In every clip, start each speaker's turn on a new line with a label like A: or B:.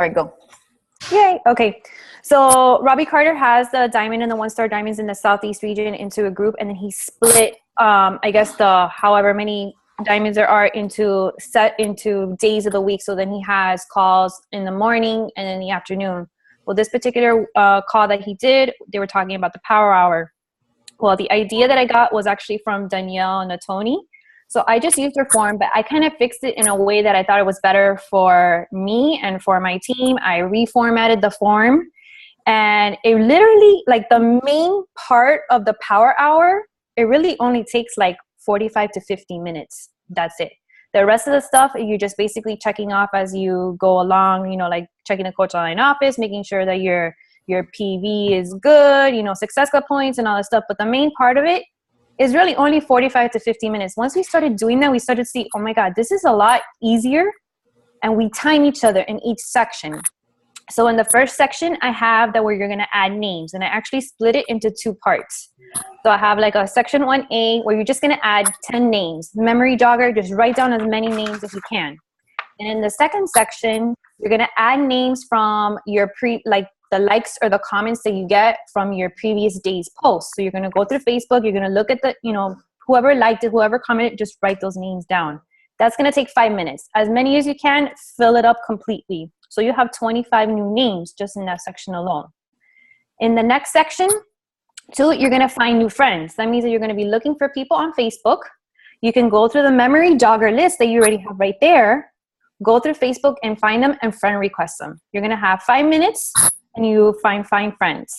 A: All right, go. Yay. Okay. So Robbie Carter has the diamond and the 1-star diamonds in the Southeast region into a group, and then he split, I guess the however many diamonds there are into days of the week. So then he has calls in the morning and in the afternoon. Well, this particular call that he did, they were talking about the power hour. Well, the idea that I got was actually from Danielle Natoni. So I just used her form, but I kind of fixed it in a way that I thought it was better for me and for my team. I reformatted the form, and it literally, like the main part of the power hour, it really only takes like 45 to 50 minutes. That's it. The rest of the stuff, you're just basically checking off as you go along, you know, like checking the coach online office, making sure that your PV is good, you know, success club points and all that stuff. But the main part of it is really only 45 to 50 minutes. Once we started doing that, we started to see, oh my God, this is a lot easier. And we time each other in each section. So in the first section, I have that where you're going to add names. And I actually split it into 2 parts. So I have like a section 1A where you're just going to add 10 names. Memory jogger, just write down as many names as you can. And in the second section, you're going to add names from your the likes or the comments that you get from your previous day's posts. So you're going to go through Facebook, you're going to look at the, you know, whoever liked it, whoever commented, just write those names down. That's going to take 5 minutes. As many as you can, fill it up completely. So you have 25 new names just in that section alone. In the next section, 2, you're going to find new friends. That means that you're going to be looking for people on Facebook. You can go through the memory jogger list that you already have right there, go through Facebook and find them and friend request them. You're going to have 5 minutes and you find friends.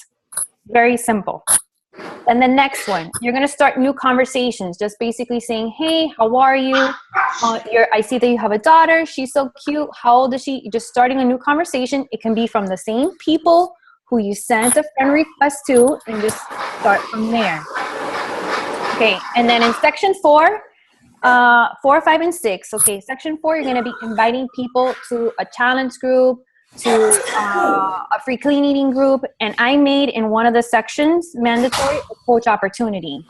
A: Very simple. And the next one, you're going to start new conversations, just basically saying, hey, how are you? I see that you have a daughter. She's so cute. How old is she? You're just starting a new conversation. It can be from the same people who you sent a friend request to, and just start from there. Okay, and then in section 4, 4, 5, and 6. Okay, section 4, you're going to be inviting people to a challenge group, to a free clean eating group, and I made in one of the sections mandatory a coach opportunity.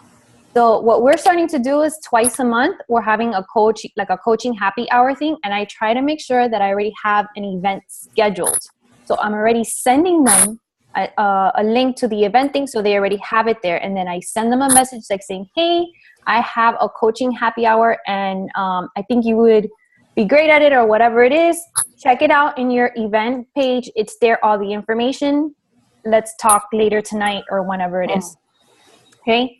A: So what we're starting to do is twice a month, we're having a coach, like a coaching happy hour thing, and I try to make sure that I already have an event scheduled. So I'm already sending them a link to the event thing, so they already have it there, and then I send them a message like saying, hey, I have a coaching happy hour, and I think you would be great at it, or whatever it is. Check it out in your event page. It's there, all the information. Let's talk later tonight or whenever it is. Okay.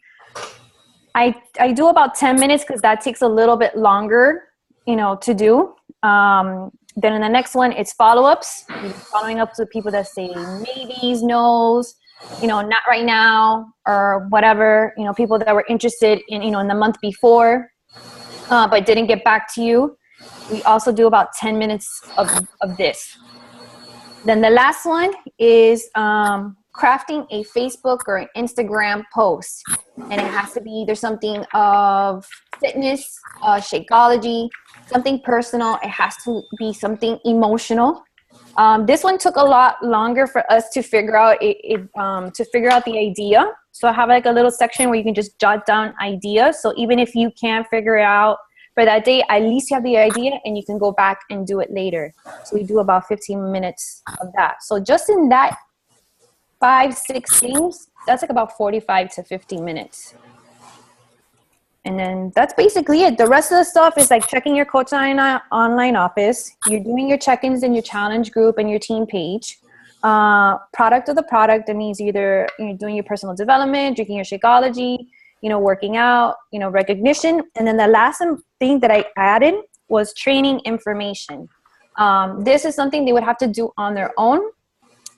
A: I do about 10 minutes because that takes a little bit longer, you know, to do. Then in the next one, it's follow-ups. You're following up to people that say maybes, no's, you know, not right now, or whatever, you know, people that were interested in, you know, in the month before, but didn't get back to you. We also do about 10 minutes of this. Then the last one is crafting a Facebook or an Instagram post. And it has to be either something of fitness, Shakeology, something personal. It has to be something emotional. This one took a lot longer for us to figure out the idea. So I have like a little section where you can just jot down ideas. So even if you can't figure it out for that day, at least you have the idea and you can go back and do it later. So we do about 15 minutes of that. So just in that 5-6 things, that's like about 45 to 50 minutes. And then that's basically it. The rest of the stuff is like checking your coach online office. You're doing your check-ins in your challenge group and your team page. Product of the product, that means either you're doing your personal development, drinking your Shakeology, you know, working out, you know, recognition. And then the last thing that I added was training information. This is something they would have to do on their own.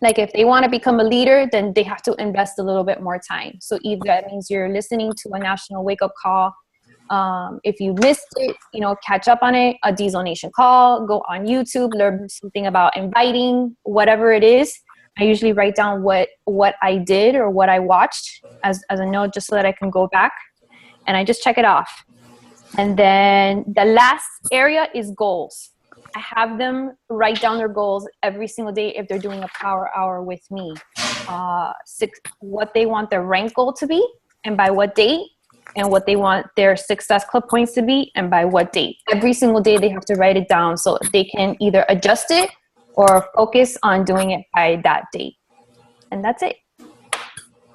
A: Like if they want to become a leader, then they have to invest a little bit more time. So either that means you're listening to a national wake-up call. If you missed it, you know, catch up on it, a Diesel Nation call, go on YouTube, learn something about inviting, whatever it is. I usually write down what I did or what I watched as a note, just so that I can go back and I just check it off. And then the last area is goals. I have them write down their goals every single day if they're doing a power hour with me. What they want their rank goal to be and by what date, and what they want their success club points to be and by what date. Every single day they have to write it down so they can either adjust it or focus on doing it by that date. And that's it.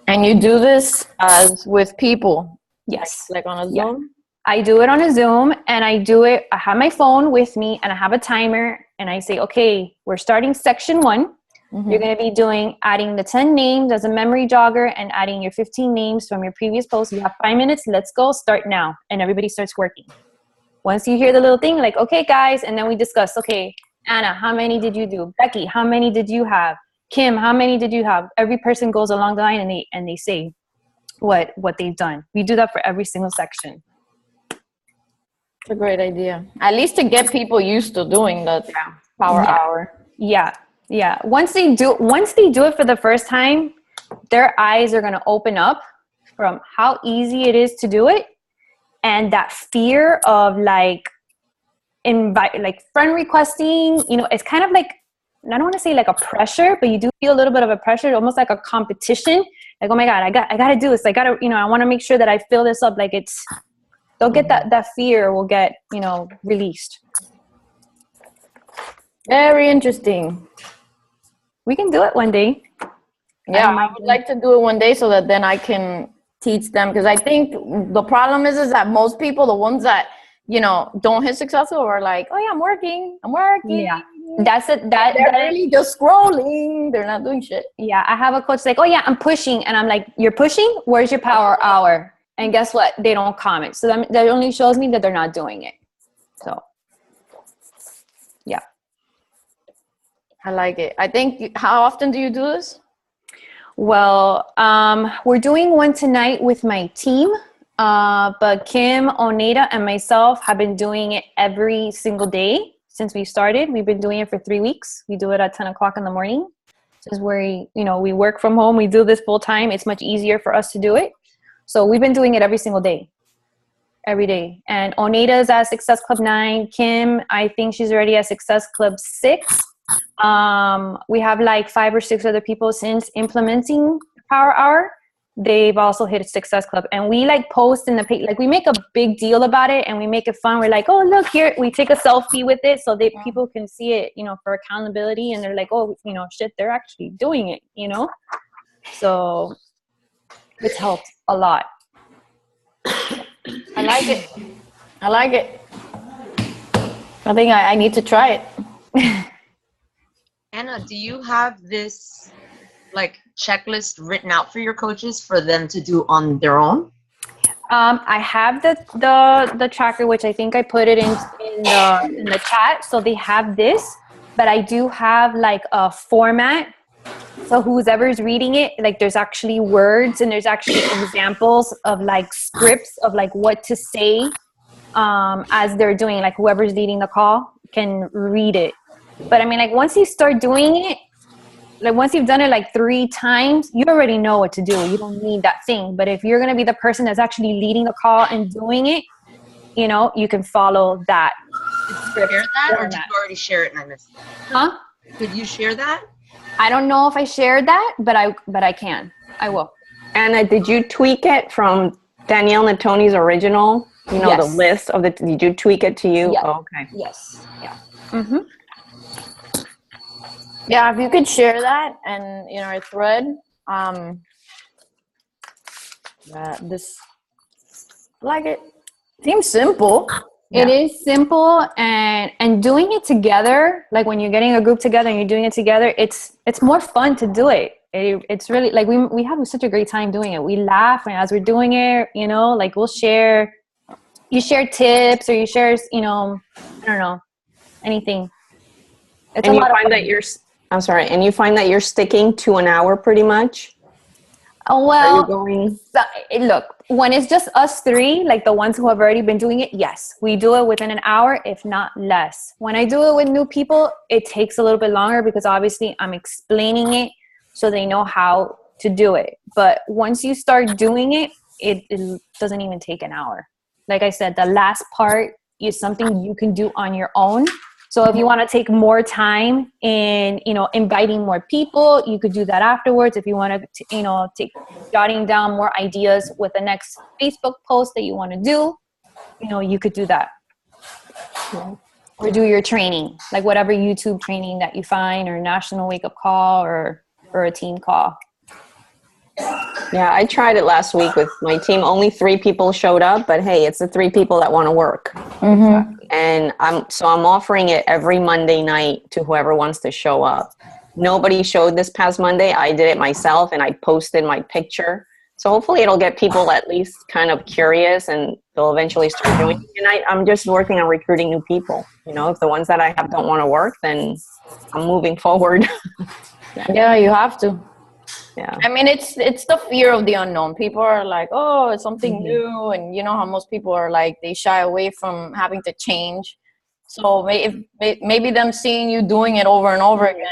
B: And you do this as with people?
A: Yes.
B: Like on a Zoom?
A: Yeah. I do it on a Zoom, and I have my phone with me, and I have a timer, and I say, okay, we're starting section 1. Mm-hmm. You're going to be adding the 10 names as a memory jogger and adding your 15 names from your previous post. You have 5 minutes. Let's go. Start now. And everybody starts working. Once you hear the little thing, like, okay, guys, and then we discuss, okay, Anna, how many did you do? Becky, how many did you have? Kim, how many did you have? Every person goes along the line, and they say what they've done. We do that for every single section.
B: It's a great idea. At least to get people used to doing that power hour.
A: Yeah. Yeah. Once they do it for the first time, their eyes are going to open up from how easy it is to do it. And that fear of like friend requesting, it's kind of like, I don't want to say like a pressure, but you do feel a little bit of a pressure, almost like a competition. Like, oh my God, I got to do this. I got to, I want to make sure that I fill this up. Like they'll get that fear will get, released.
B: Very interesting.
A: We can do it one day.
B: Yeah, I would like to do it one day so that then I can teach them. Because I think the problem is that most people, the ones that, don't hit successful are like, oh yeah, I'm working.
A: Yeah. That's it.
B: They're really just scrolling. They're not doing shit.
A: Yeah. I have a coach like, oh yeah, I'm pushing. And I'm like, you're pushing? Where's your power hour? And guess what? They don't comment. So that only shows me that they're not doing it. So, yeah.
B: I like it. I think, how often do you do this?
A: Well, we're doing one tonight with my team. But Kim, Oneida, and myself have been doing it every single day since we started. We've been doing it for 3 weeks. We do it at 10 o'clock in the morning. This is where, we work from home. We do this full time. It's much easier for us to do it. So we've been doing it every single day. Every day. And Oneida's at Success Club 9. Kim, I think she's already at Success Club 6. We have like 5 or 6 other people since implementing Power Hour. They've also hit Success Club, and we like post in the page, like we make a big deal about it and we make it fun. We're like, oh, look here, we take a selfie with it so that people can see it, for accountability. And they're like, oh, shit, they're actually doing it, so it's helped a lot.
B: I like it. I think I need to try it.
C: Anna, do you have this like checklist written out for your coaches for them to do on their own?
A: I have the tracker, which I think I put it in the chat. So they have this, but I do have like a format. So whoever's reading it, like there's actually words and there's actually examples of like scripts of like what to say as they're doing, like whoever's leading the call can read it. But I mean, like once you start doing it, like once you've done it like 3 times, you already know what to do. You don't need that thing. But if you're going to be the person that's actually leading the call and doing it, you can follow that.
C: Did you share that, or did you already share it and I missed it?
A: Huh?
C: Did you share that?
A: I don't know if I shared that, but I can. I will.
D: Anna, did you tweak it from Danielle Natoni's original?
A: Yes.
D: The list of did you tweak it to you?
A: Yeah.
D: Oh, okay.
A: Yes. Yeah. Mm-hmm.
B: Yeah, if you could share that and a thread, this like it seems simple.
A: Yeah. It is simple, and doing it together, like when you're getting a group together and you're doing it together, it's more fun to do it. It's really like we have such a great time doing it. We laugh, and as we're doing it, like we'll share. You share tips, or you share, I don't know, anything.
D: And you find that you find that you're sticking to an hour pretty much?
A: Well, look, when it's just us 3, like the ones who have already been doing it, yes, we do it within an hour, if not less. When I do it with new people, it takes a little bit longer because obviously I'm explaining it so they know how to do it. But once you start doing it, it doesn't even take an hour. Like I said, the last part is something you can do on your own. So if you want to take more time in, inviting more people, you could do that afterwards. If you want to, take jotting down more ideas with the next Facebook post that you want to do, you could do that. or do your training, like whatever YouTube training that you find, or national wake up call, or a team call.
D: Yeah, I tried it last week with my team. Only 3 people showed up, but hey, it's the 3 people that want to work.
B: Mm-hmm.
D: And I'm offering it every Monday night to whoever wants to show up. Nobody showed this past Monday. I did it myself, and I posted my picture. So hopefully it'll get people at least kind of curious, and they'll eventually start joining. And I'm just working on recruiting new people. You know, if the ones that I have don't want to work, then I'm moving forward.
B: Yeah, you have to.
D: Yeah.
B: I mean, it's the fear of the unknown. People are like, oh, it's something new. And you know how most people are like, they shy away from having to change. So maybe them seeing you doing it over and over again.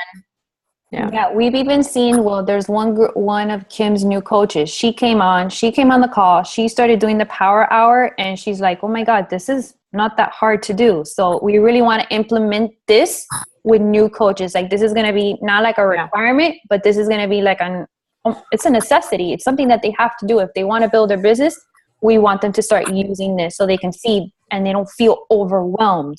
A: Yeah, we've even seen, well, there's one of Kim's new coaches. She came on the call. She started doing the power hour, and she's like, oh my God, this is not that hard to do. So we really want to implement this with new coaches. Like, this is going to be not like a requirement, but this is going to be like it's a necessity. It's something that they have to do. If they want to build their business, we want them to start using this so they can see and they don't feel overwhelmed.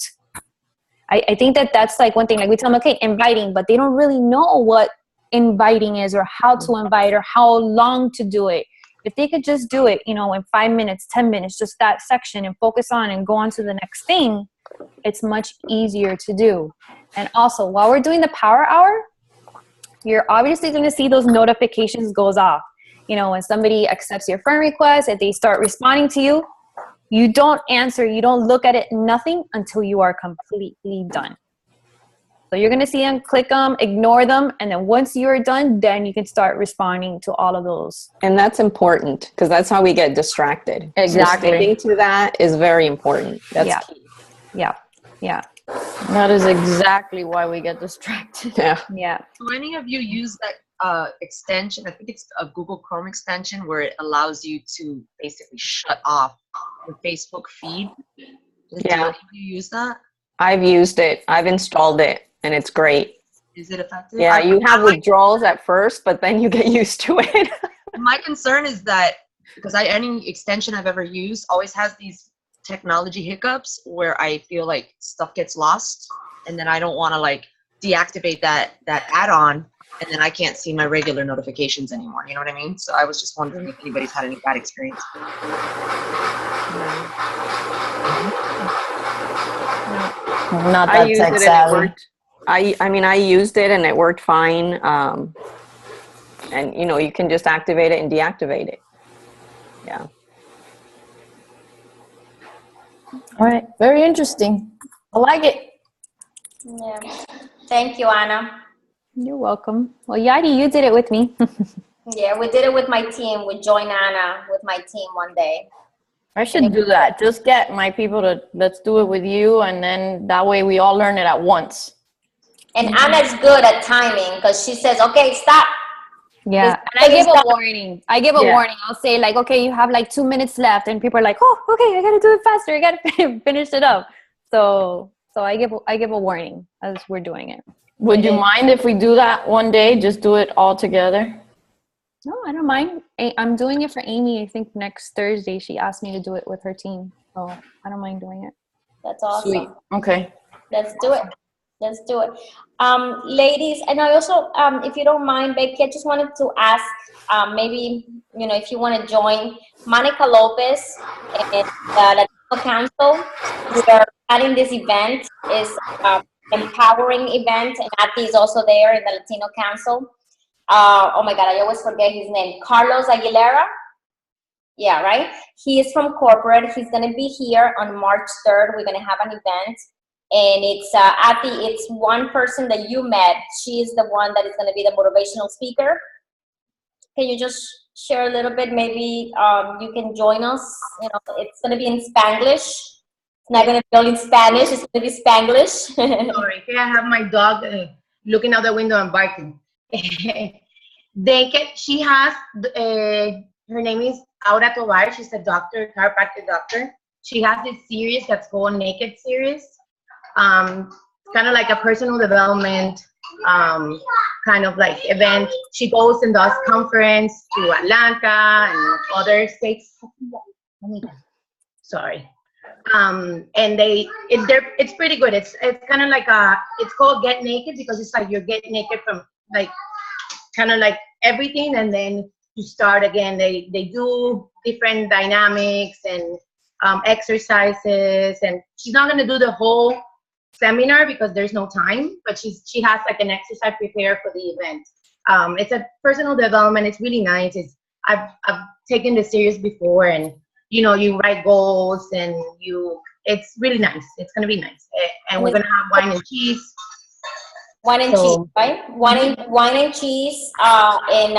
A: I think that's like one thing. Like, we tell them, okay, inviting, but they don't really know what inviting is, or how to invite, or how long to do it. If they could just do it, in 5 minutes, 10 minutes, just that section, and focus on and go on to the next thing, it's much easier to do. And also, while we're doing the power hour, you're obviously going to see those notifications goes off. When somebody accepts your friend request, if they start responding to you, you don't answer, you don't look at it, nothing, until you are completely done. So you're going to see them, click them, ignore them, and then once you're done, then you can start responding to all of those.
D: And that's important, because that's how we get distracted.
B: Exactly.
D: So sticking to that is very important. That's key.
A: Yeah.
B: That is exactly why we get distracted.
A: Yeah.
C: Do any of you use that extension? I think it's a Google Chrome extension where it allows you to basically shut off your Facebook feed. Do any of you use that?
D: I've used it. I've installed it, and it's great.
C: Is it effective?
D: Yeah, you have withdrawals at first, but then you get used to it.
C: My concern is that, because any extension I've ever used always has these technology hiccups where I feel like stuff gets lost, and then I don't want to like deactivate that add-on, and then I can't see my regular notifications anymore. You know what I mean? So I was just wondering if anybody's had any bad experience.
B: Not that tech savvy.
D: I used it and it worked fine. And you can just activate it and deactivate it. Yeah.
B: All right. Very interesting. I like it.
E: Yeah. Thank you, Anna.
A: You're welcome. Well, Yadi, you did it with me.
E: Yeah, we did it with my team. We joined Anna with my team one day.
B: I should do that. Just get my people to, let's do it with you, and then that way we all learn it at once.
E: And Anna's good at timing, because she says, okay, stop.
A: Yeah, and I give a warning. I'll say like, okay, you have like 2 minutes left, and people are like, oh, okay, I gotta do it faster. I gotta finish it up. So I give a warning as we're doing it.
B: Would you mind if we do that one day? Just do it all together?
A: No, I don't mind. I'm doing it for Amy. I think next Thursday she asked me to do it with her team. So I don't mind doing it.
E: That's awesome.
B: Sweet. Okay.
E: Let's do it. Ladies, and I also, if you don't mind, Becky, I just wanted to ask, maybe, if you want to join Monica Lopez and the Latino Council. We are having this event. Is empowering event, and Ati is also there in the Latino Council. Oh my God, I always forget his name. Carlos Aguilera. Yeah, right? He is from corporate. He's going to be here on March 3rd. We're going to have an event. And it's, Ati, it's one person that you met. She is the one that is going to be the motivational speaker. Can you just share a little bit? Maybe you can join us. It's going to be in Spanglish. It's not going to be only in Spanish. It's going to be Spanglish.
F: Sorry, here I have my dog looking out the window and barking. She has, her name is Aura Tovar. She's a doctor, chiropractic doctor. She has this series that's called Naked Series. Kind of like a personal development kind of like event. She goes and does conference to Atlanta and other states. Sorry. And it's pretty good. It's kind of like it's called Get Naked because it's like you're getting naked from like kind of like everything, and then you start again. They do different dynamics and exercises, and she's not gonna do the whole seminar because there's no time, but she has like an exercise prepared for the event. It's a personal development. It's really nice. I've taken this serious before, and you write goals, and it's really nice. It's gonna be nice, and we're gonna have wine and cheese.
E: Wine and cheese, right? Wine and cheese, and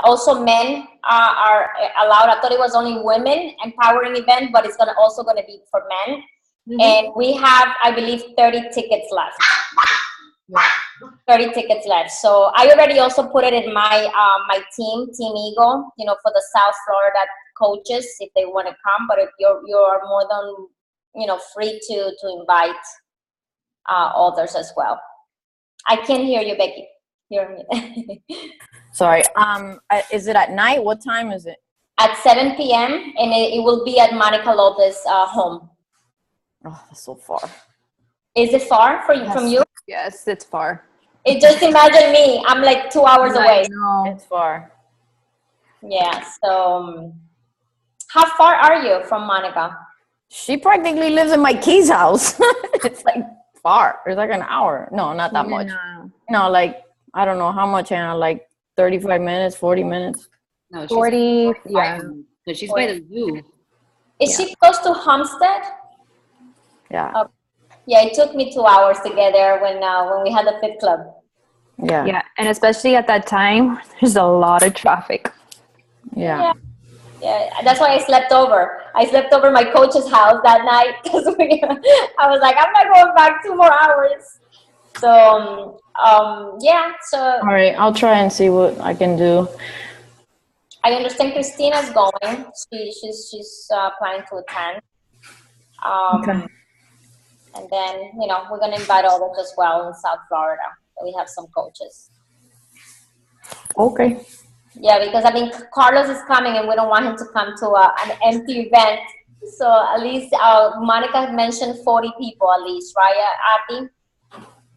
E: also men are allowed. I thought it was only women empowering event, but it's also gonna be for men. Mm-hmm. And we have, I believe, 30 tickets left. Yeah. 30 tickets left. So I already also put it in my my Team Eagle, for the South Florida coaches if they want to come. But if you're more than free to invite others as well. I can't hear you, Becky. Hear me.
B: Sorry. Is it at night? What time is it?
E: At 7 p.m. and it will be at Monica Lopez home.
B: Oh, that's so far.
E: Is it far for you, from you?
A: Yes, it's far.
E: Just imagine me. I'm like 2 hours away.
B: No, it's far.
E: Yeah. So, how far are you from Monica?
B: She practically lives in my key's house. It's like far. It's like an hour. No, not that much. No, like I don't know how much, Anna. Like 35 minutes, 40 minutes.
G: No,
A: 40. Yeah.
G: But she's by the zoo.
E: Is she close to Homestead?
B: Yeah.
E: Yeah, it took me 2 hours to get there when we had the Fit Club.
B: Yeah.
A: Yeah, and especially at that time, there's a lot of traffic.
B: Yeah.
E: Yeah, that's why I slept over. I slept over my coach's house that night because I was like, I'm not going back 2 more hours. So, yeah. So.
B: All right, I'll try and see what I can do.
E: I understand Christina's going. She's planning to attend.
A: Okay.
E: And then, we're going to invite others as well in South Florida. We have some coaches.
B: Okay.
E: Yeah, because Carlos is coming and we don't want him to come to an empty event. So at least Monica mentioned 40 people at least, right, Ati?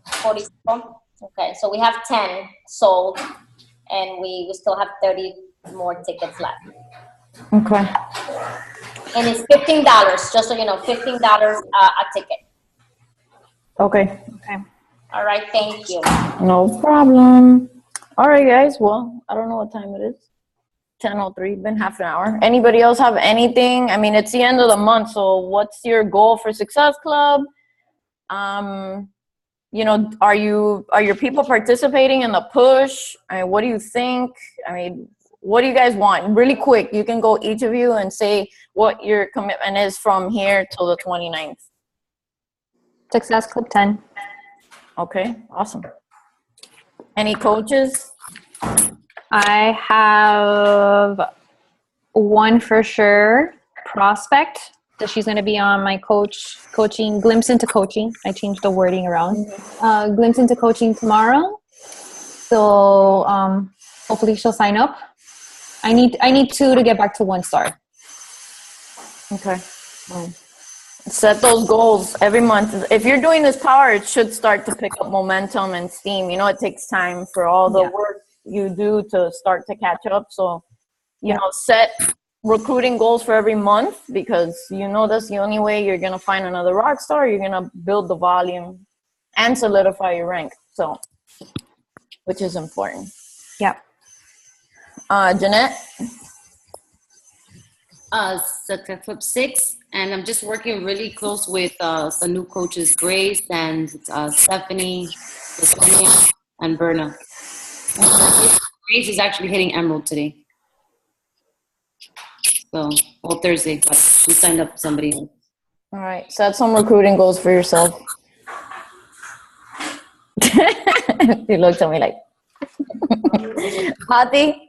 E: 40 people? Okay, so we have 10 sold and we still have 30 more tickets left.
B: Okay.
E: And it's $15, just so you know, $15 a ticket.
B: Okay.
E: All right, thank you.
B: No problem. All right, guys. Well, I don't know what time it is. 10:03. Been half an hour. Anybody else have anything? I mean, it's the end of the month, so what's your goal for Success Club? Are your people participating in the push? I mean, what do you think? I mean, what do you guys want? Really quick, you can go each of you and say what your commitment is from here till the 29th.
A: Success Club 10.
B: Okay, awesome. Any coaches?
A: I have one for sure, Prospect. So she's going to be on my coaching, Glimpse into Coaching. I changed the wording around. Glimpse into Coaching tomorrow. So hopefully she'll sign up. I need 2 to get back to 1 star.
B: Okay. Set those goals every month. If you're doing this power, it should start to pick up momentum and steam. It takes time for all the work you do to start to catch up. So, set recruiting goals for every month because that's the only way you're going to find another rock star. You're going to build the volume and solidify your rank. So, which is important.
A: Yeah.
B: Jeanette?
G: Success Club 6, and I'm just working really close with some new coaches, Grace and Stephanie, Sonia, and Berna. Grace is actually hitting Emerald today. So, Thursday, but we signed up somebody else.
B: All right, set some recruiting goals for yourself. He looked at me like, Hati?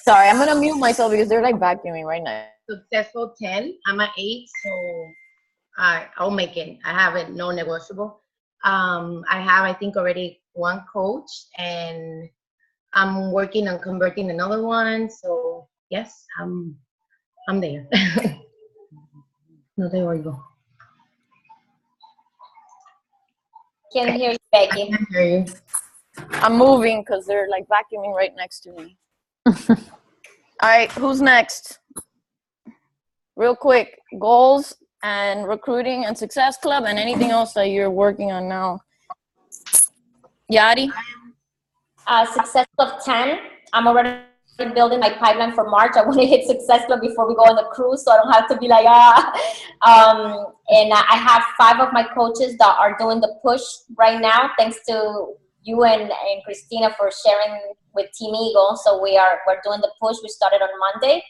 B: Sorry, I'm going to mute myself because they're like vacuuming right now.
F: Successful 10. I'm at 8, so I'll make it. I have it, no negotiable. I have, I think, already 1 coach, and I'm working on converting another one. So yes, I'm there. No te oigo.
E: Can't hear you,
F: I
E: Becky.
F: can't hear you.
B: I'm moving because they're like vacuuming right next to me. All right, who's next? Real quick, goals and recruiting and success club and anything else that you're working on now. Yadi?
E: Success Club 10. I'm already building my pipeline for March. I want to hit Success Club before we go on the cruise, so I don't have to be like, And I have 5 of my coaches that are doing the push right now, thanks to you and Christina for sharing with Team Eagle. So we're doing the push. We started on Monday.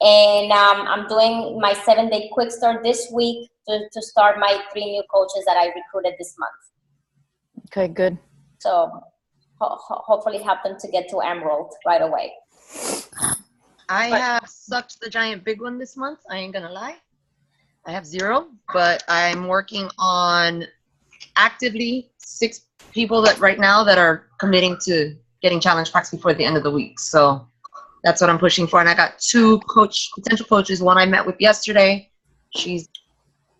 E: And I'm doing my 7-day quick start this week to start my 3 new coaches that I recruited this month.
B: Okay, good.
E: So hopefully help them to get to Emerald right away.
C: I have sucked the giant big one this month. I ain't gonna lie. I have 0, but I'm working on actively 6 people that right now that are committing to getting challenge packs before the end of the week. So that's what I'm pushing for. And I got 2 potential coaches. One I met with yesterday. She's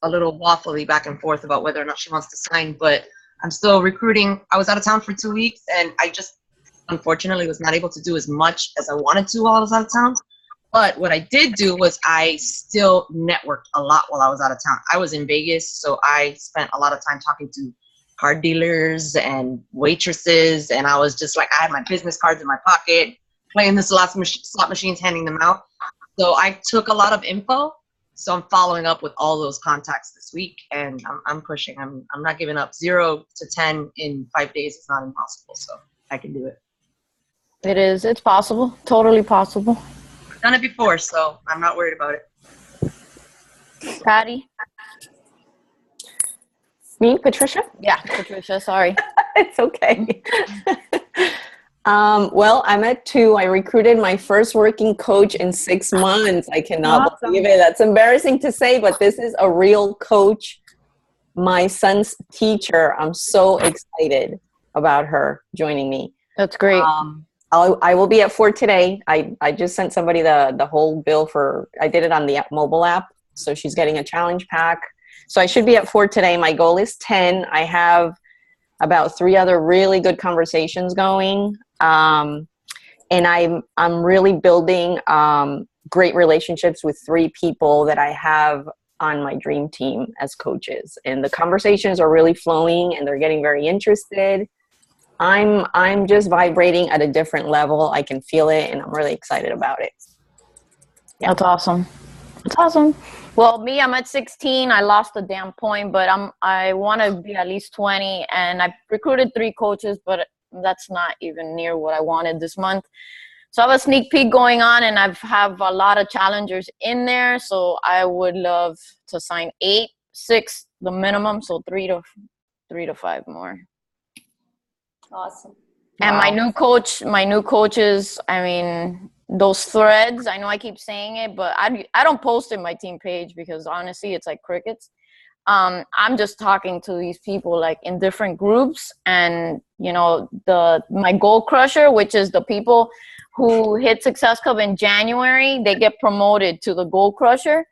C: a little waffly back and forth about whether or not she wants to sign, but I'm still recruiting. I was out of town for 2 weeks, and I just unfortunately was not able to do as much as I wanted to while I was out of town. But what I did do was I still networked a lot while I was out of town. I was in Vegas, so I spent a lot of time talking to card dealers and waitresses, and I was just like, I had my business cards in my pocket, playing the slot machines, handing them out. So I took a lot of info. So I'm following up with all those contacts this week, and I'm pushing. I'm not giving up. 0 to 10 in 5 days is not impossible, so I can do it.
B: It is. It's possible. Totally possible.
C: I've done it before, so I'm not worried about it.
B: Patty?
D: Me, Patricia?
B: Yeah, Patricia, sorry.
D: It's okay. Well, I'm at 2. I recruited my first working coach in 6 months. I cannot believe it. That's embarrassing to say, but this is a real coach, my son's teacher. I'm so excited about her joining me.
B: That's great.
D: I will be at 4 today. I just sent somebody the whole bill I did it on the mobile app. So she's getting a challenge pack. So I should be at 4 today. My goal is 10. I have about 3 other really good conversations going. And I'm really building great relationships with 3 people that I have on my dream team as coaches. And the conversations are really flowing, and they're getting very interested. I'm just vibrating at a different level. I can feel it, and I'm really excited about it.
B: Yeah. That's awesome. That's awesome. Well, me, I'm at 16. I lost a damn point, but I want to be at least 20, and I recruited 3 coaches, but that's not even near what I wanted this month. So I have a sneak peek going on, and I have a lot of challengers in there. So I would love to sign 8, 6, the minimum. So 3 to 5 more.
E: Awesome.
B: And my new coaches, I mean, those threads, I know I keep saying it, but I don't post in my team page because honestly, it's like crickets. I'm just talking to these people like in different groups, and you know, my goal crusher, which is the people who hit Success Club in January, they get promoted to the goal crusher.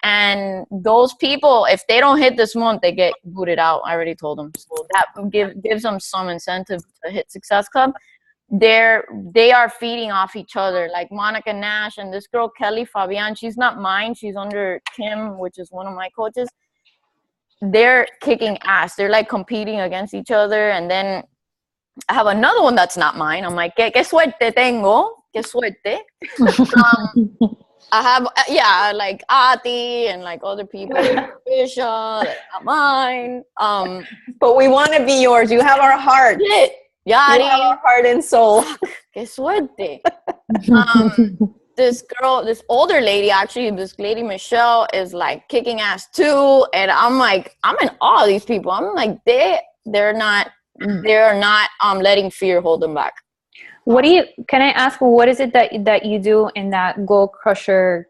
B: And those people, if they don't hit this month, they get booted out. I already told them. So that gives them some incentive to hit Success Club. They are feeding off each other. Like Monica Nash and this girl, Kelly Fabian, she's not mine. She's under Kim, which is one of my coaches. They're kicking ass. They're like competing against each other. And then I have another one that's not mine. I'm like, ¿Qué suerte tengo? ¿Qué suerte? I have, like Ati and like other people, Fisha, that's not mine.
D: But we want to be yours. You have our heart.
B: Yadi.
D: You have our heart and soul.
B: Que suerte. This older lady, actually, this lady Michelle is like kicking ass too, and I'm like, I'm in awe of these people. I'm like, they're not letting fear hold them back.
A: Can I ask, what is it that you do in that Goal Crusher?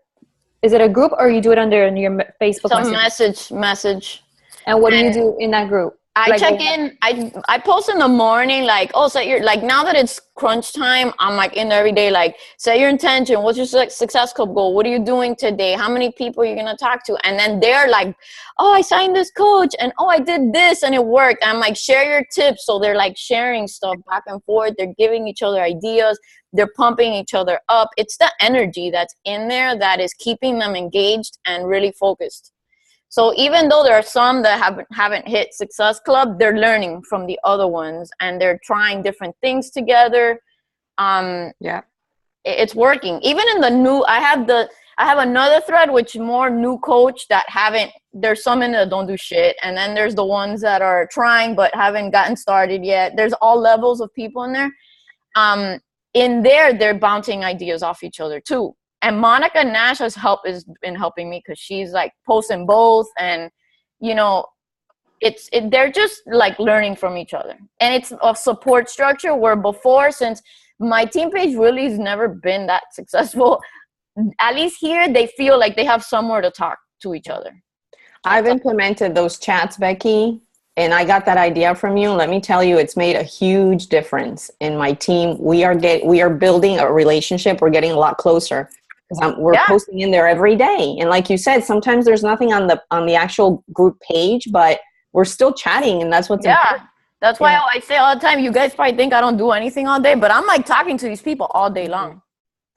A: Is it a group, or you do it under your Facebook
B: Some message?
A: And what do you do in that group?
B: I
A: Like,
B: check in. I post in the morning, like, oh, set your, like, now that it's crunch time, I'm like in there every day, like, set your intention. What's your success club goal? What are you doing today? How many people are you gonna talk to? And then they're like, oh, I signed this coach, and oh, I did this, and it worked. And I'm like, share your tips. So they're like sharing stuff back and forth. They're giving each other ideas. They're pumping each other up. It's the energy that's in there that is keeping them engaged and really focused. So even though there are some that haven't hit Success Club, they're learning from the other ones and they're trying different things together.
D: Yeah.
B: It's working. Even in the new, I have another thread which more new coach that haven't. There's some in that don't do shit, and then there's the ones that are trying but haven't gotten started yet. There's all levels of people in there. In there, they're bouncing ideas off each other too. And Monica Nash has been helping me because she's like posting both, and you know, they're just like learning from each other. And it's a support structure where before, since my team page really has never been that successful, at least here they feel like they have somewhere to talk to each other.
D: I've implemented those chats, Becky, and I got that idea from you. Let me tell you, it's made a huge difference in my team. We are building a relationship. We're getting a lot closer. We're posting in there every day, and like you said, sometimes there's nothing on the actual group page, but we're still chatting, and that's what's important.
B: That's why I say all the time, you guys probably think I don't do anything all day, but I'm like talking to these people all day long.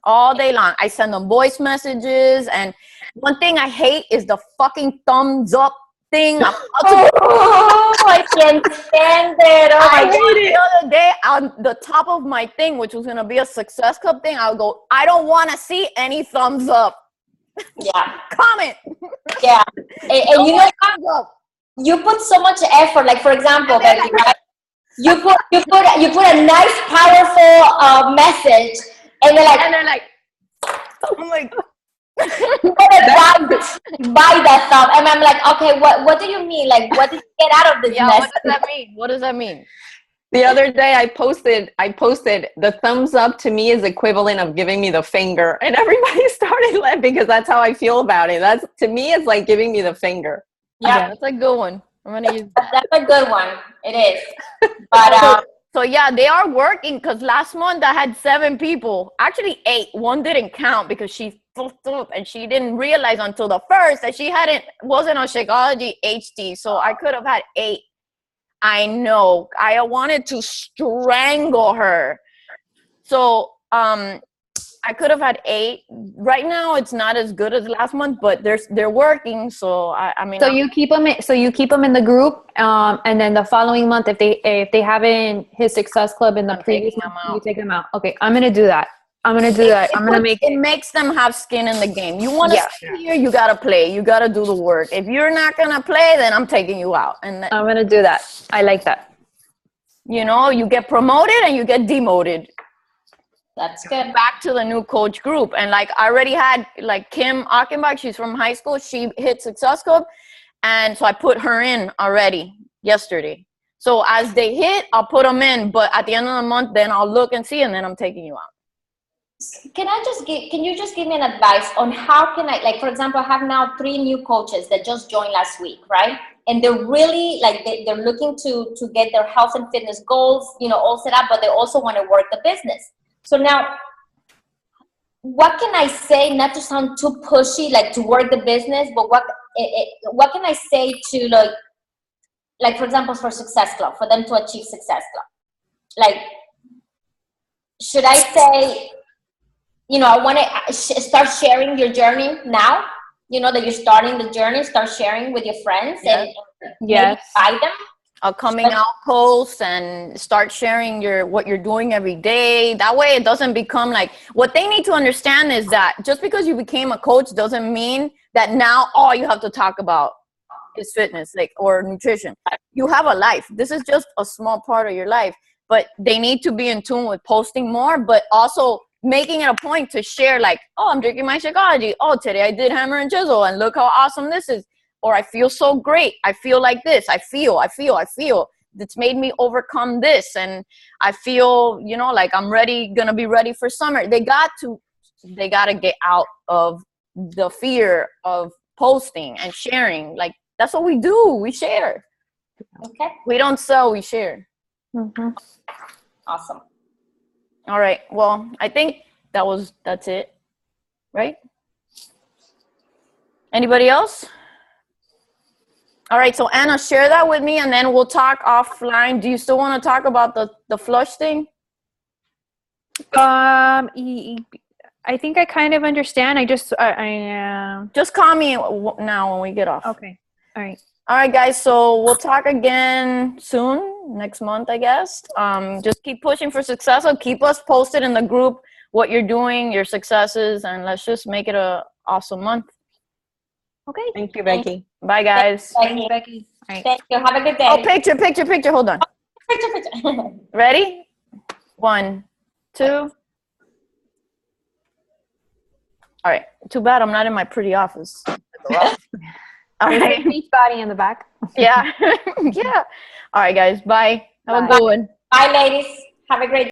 B: All day long. I send them voice messages, and one thing I hate is the fucking thumbs up thing.
E: I can't stand it. Oh my God.
B: The other day on the top of my thing, which was going to be a Success Club thing, I'll go, I don't want to see any thumbs up.
E: Yeah.
B: Comment.
E: Yeah. And you know what? You put so much effort. Like, for example, Becky, right? You put a nice, powerful message, and they're like,
B: I'm like,
E: you gotta buy that stuff. And I'm like, okay, what do you mean? Like, what did you get out of this message?
B: What does that mean?
D: The other day I posted the thumbs up to me is equivalent of giving me the finger, and everybody started laughing because that's how I feel about it. That's, to me, it's like giving me the finger.
B: Yeah, that's a good one. I'm gonna use that.
E: That's a good one. It is. But
B: so yeah, they are working, because last month I had 7 people, actually 8. One didn't count because she fucked up and she didn't realize until the first that she wasn't on Shakeology HD. So I could have had 8. I know. I wanted to strangle her. So I could have had 8. Right now, it's not as good as last month, but they're working. So I mean.
A: So you keep them. So you keep them in the group, and then the following month, if they haven't hit Success Club in the previous month, you take them out. Okay, I'm gonna do that. I'm gonna make
B: it makes them have skin in the game. You want to stay here, you gotta play. You gotta do the work. If you're not gonna play, then I'm taking you out. And
A: I'm gonna do that. I like that.
B: You know, you get promoted and you get demoted.
E: that's good.
B: Back to the new coach group. And like I already had like Kim Achenbach, she's from high school. She hit Success Club. And so I put her in already yesterday. So as they hit, I'll put them in. But at the end of the month, then I'll look and see, and then I'm taking you out.
E: Can you just give me an advice on how can I, like, for example, I have now 3 new coaches that just joined last week, right? And they're really like, they're looking to get their health and fitness goals, you know, all set up, but they also want to work the business. So now, what can I say, not to sound too pushy, like to work the business, but what can I say to like for example, for Success Club, for them to achieve Success Club? Like, should I say, you know, I want to start sharing your journey now, you know, that you're starting the journey, start sharing with your friends and maybe buy them?
B: A coming out post and start sharing what you're doing every day. That way it doesn't become like, what they need to understand is that just because you became a coach doesn't mean that now all you have to talk about is fitness, like, or nutrition. You have a life. This is just a small part of your life, but they need to be in tune with posting more, but also making it a point to share, like, oh, I'm drinking my Shakeology. Oh, today I did hammer and chisel, and look how awesome this is. Or I feel so great. I feel like this. I feel. It's made me overcome this. And I feel, you know, like I'm gonna be ready for summer. They got to get out of the fear of posting and sharing. Like, that's what we do. We share.
E: Okay,
B: We don't sell, we share.
A: Mm-hmm.
E: awesome.
B: All right. Well, I think that's it, right? Anybody else? All right. So Anna, share that with me, and then we'll talk offline. Do you still want to talk about the flush thing?
A: I think I kind of understand.
B: Just call me now when we get off.
A: Okay. All right.
B: All right, guys. So we'll talk again soon, next month, I guess. Just keep pushing for success. So keep us posted in the group what you're doing, your successes, and let's just make it a awesome month.
A: Okay.
D: Thank you, Becky.
B: Bye, guys.
E: Thank you.
A: Becky. All right.
E: Thank you. Have a good day.
B: Oh, picture. Hold on.
E: Picture.
B: Ready? 1, 2. All right. Too bad I'm not in my pretty office. All
A: There's
B: right.
A: a beach body in the back.
B: Yeah. Yeah. All right, guys. Bye. Have a
A: Bye.
B: good one.
E: Bye, ladies. Have a great